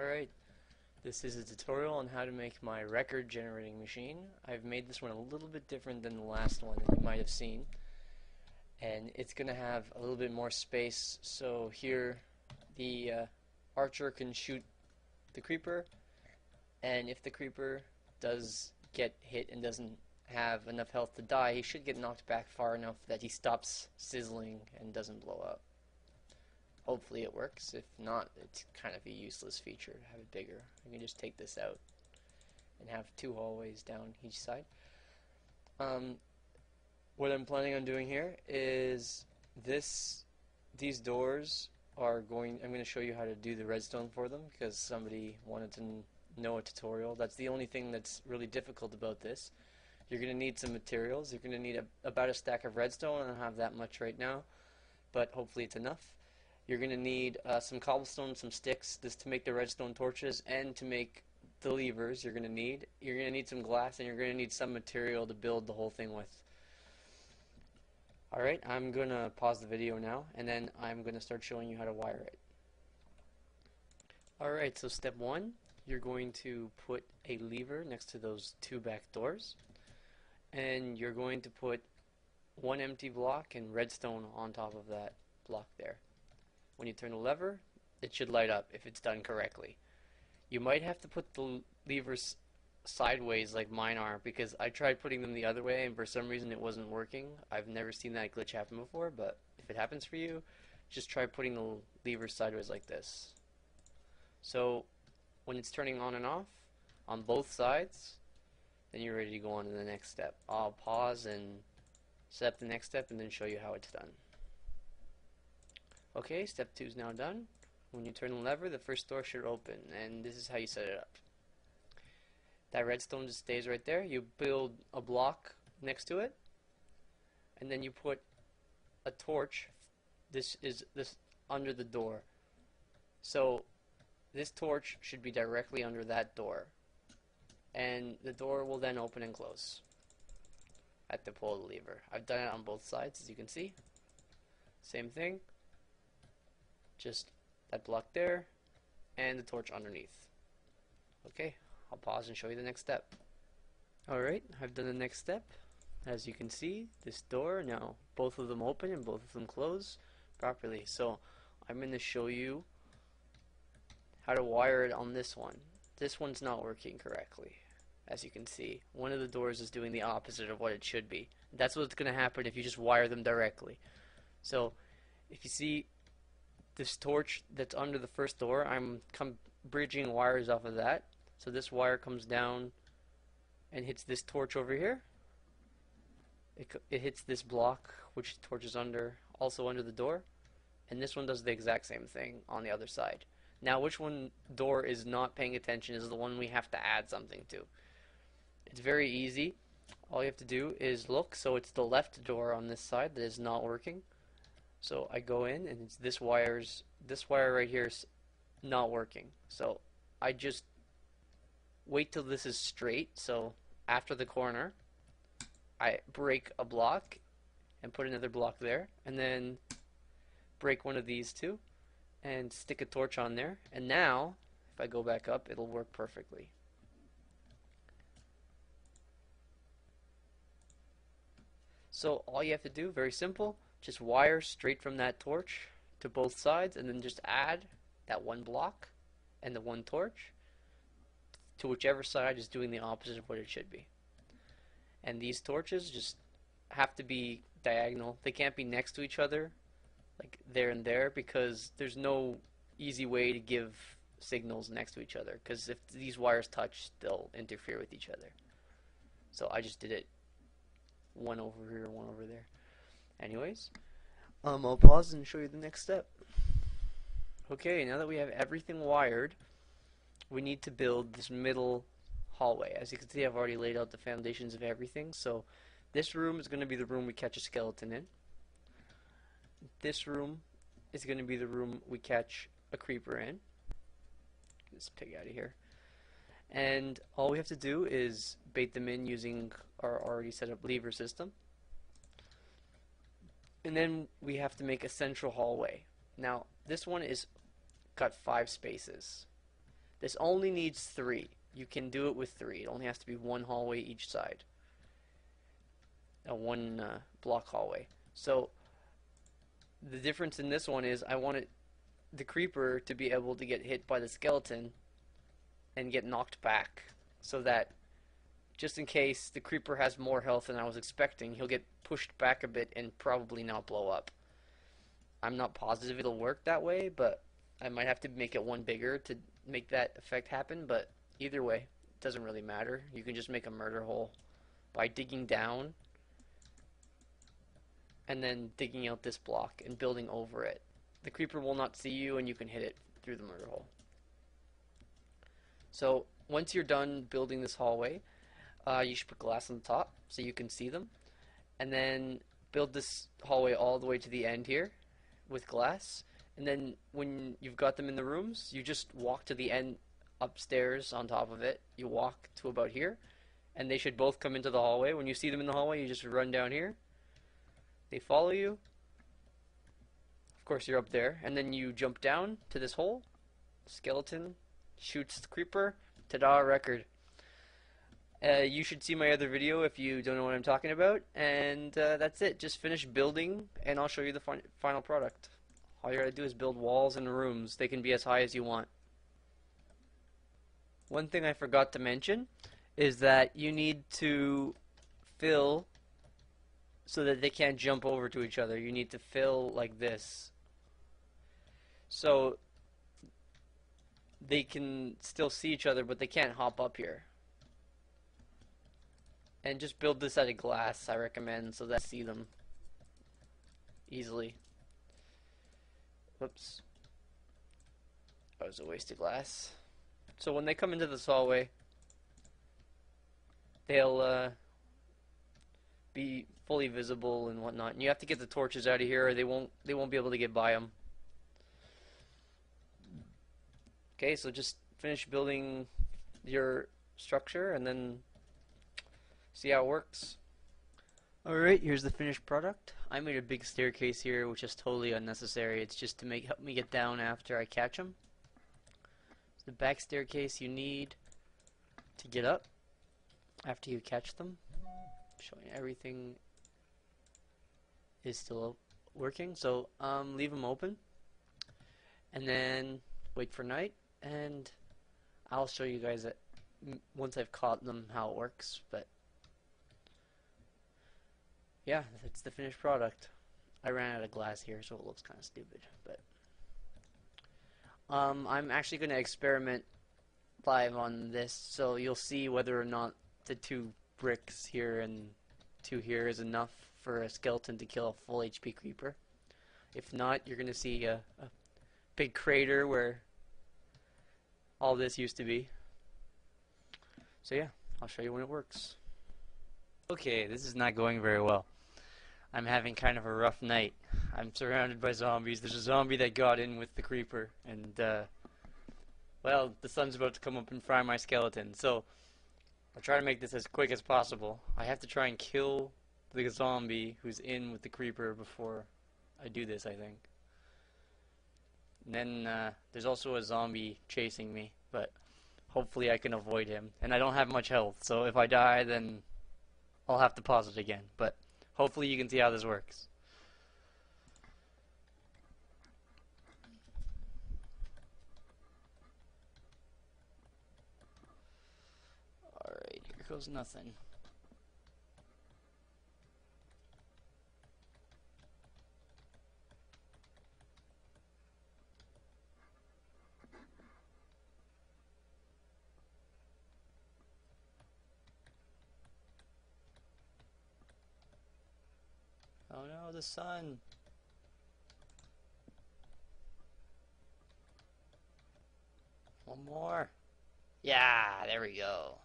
Alright, this is a tutorial on how to make my record generating machine. I've made this one a little bit different than the last one that you might have seen. And it's going to have a little bit more space, so here the archer can shoot the creeper, and if the creeper does get hit and doesn't have enough health to die, he should get knocked back far enough that he stops sizzling and doesn't blow up. Hopefully it works. If not, it's kind of a useless feature to have it bigger. You can just take this out and have two hallways down each side. What I'm planning on doing here is these doors are I'm going to show you how to do the redstone for them because somebody wanted to know a tutorial. That's the only thing that's really difficult about this. You're going to need some materials. You're going to need about a stack of redstone. I don't have that much right now, but hopefully it's enough. You're going to need some cobblestone, some sticks, this to make the redstone torches, and to make the levers you're going to need some glass, and you're going to need some material to build the whole thing with. Alright, I'm going to pause the video now, and then I'm going to start showing you how to wire it. Alright, so step one, you're going to put a lever next to those two back doors, and you're going to put one empty block and redstone on top of that block there. When you turn the lever, it should light up if it's done correctly. You might have to put the levers sideways like mine are, because I tried putting them the other way and for some reason it wasn't working. I've never seen that glitch happen before, but if it happens for you, just try putting the levers sideways like this. So when it's turning on and off on both sides, then you're ready to go on to the next step. I'll pause and set up the next step and then show you how it's done. Okay, step 2 is now done. When you turn the lever, the first door should open, and this is how you set it up. That redstone just stays right there. You build a block next to it, and then you put a torch. This under the door. So this torch should be directly under that door, and the door will then open and close at the pull of the lever. I've done it on both sides, as you can see. Same thing. Just that block there, and the torch underneath. Okay, I'll pause and show you the next step. Alright, I've done the next step. As you can see, this door, now both of them open and both of them close properly. So I'm going to show you how to wire it on this one. This one's not working correctly. As you can see, one of the doors is doing the opposite of what it should be. That's what's going to happen if you just wire them directly. So if you see this torch that's under the first door, I'm bridging wires off of that. So this wire comes down and hits this torch over here. It hits this block, which the torch is under, also under the door. And this one does the exact same thing on the other side. Now, which one door is not paying attention is the one we have to add something to. It's very easy. All you have to do is look. So it's the left door on this side that is not working. So I go in and it's this wire right here is not working. So I just wait till this is straight. So after the corner, I break a block and put another block there, and then break one of these two and stick a torch on there. And now if I go back up, it'll work perfectly. So all you have to do, very simple, just wire straight from that torch to both sides, and then just add that one block and the one torch to whichever side is doing the opposite of what it should be. And these torches just have to be diagonal. They can't be next to each other, like there and there, because there's no easy way to give signals next to each other, because if these wires touch, they'll interfere with each other. So I just did it one over here, one over there. Anyways, I'll pause and show you the next step. Okay, now that we have everything wired, we need to build this middle hallway. As you can see, I've already laid out the foundations of everything. So this room is going to be the room we catch a skeleton in. This room is going to be the room we catch a creeper in. Get this pig out of here. And all we have to do is bait them in using our already set up lever system. And then we have to make a central hallway. Now this one is got 5 spaces. This only needs 3. You can do it with 3. It only has to be 1 hallway each side. A 1 block hallway. So the difference in this one is I wanted the creeper to be able to get hit by the skeleton and get knocked back, so that just in case the creeper has more health than I was expecting, he'll get pushed back a bit and probably not blow up. I'm not positive it'll work that way, but I might have to make it 1 bigger to make that effect happen, but either way, it doesn't really matter. You can just make a murder hole by digging down and then digging out this block and building over it. The creeper will not see you and you can hit it through the murder hole. So once you're done building this hallway, you should put glass on the top so you can see them, and then build this hallway all the way to the end here with glass. And then when you've got them in the rooms, you just walk to the end upstairs on top of it. You walk to about here, and they should both come into the hallway. When you see them in the hallway, you just run down here. They follow you. Of course, you're up there, and then you jump down to this hole. Skeleton shoots the creeper. Ta-da, record. You should see my other video if you don't know what I'm talking about. And that's it. Just finish building, and I'll show you the final product. All you gotta do is build walls and rooms. They can be as high as you want. One thing I forgot to mention is that you need to fill so that they can't jump over to each other. You need to fill like this, so they can still see each other, but they can't hop up here. And just build this out of glass, I recommend, so that I see them easily. Whoops. That was a waste of glass. So when they come into this hallway, they'll be fully visible and whatnot. And you have to get the torches out of here, or they won't be able to get by them. Okay, so just finish building your structure and then see how it works. Alright, here's the finished product. I made a big staircase here, which is totally unnecessary. It's just to help me get down after I catch them. The back staircase you need to get up after you catch them. Showing everything is still working. So leave them open and then wait for night, and I'll show you guys that once I've caught them how it works. But yeah, that's the finished product. I ran out of glass here, so it looks kind of stupid, but I'm actually going to experiment live on this, so you'll see whether or not the 2 bricks here and 2 here is enough for a skeleton to kill a full HP creeper. If not, you're going to see a big crater where all this used to be. So yeah, I'll show you when it works. Okay, this is not going very well. I'm having kind of a rough night. I'm surrounded by zombies. There's a zombie that got in with the creeper, and well, the sun's about to come up and fry my skeleton, so I'll try to make this as quick as possible. I have to try and kill the zombie who's in with the creeper before I do this, I think. And then there's also a zombie chasing me, but hopefully I can avoid him. And I don't have much health, so if I die, then I'll have to pause it again. But hopefully you can see how this works. Alright, here goes nothing. Oh no, the sun. One more. Yeah, there we go.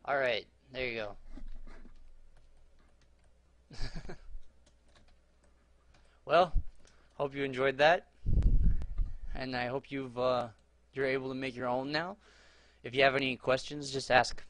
Alright, there you go. Well, hope you enjoyed that. And I hope you're able to make your own now. If you have any questions, just ask.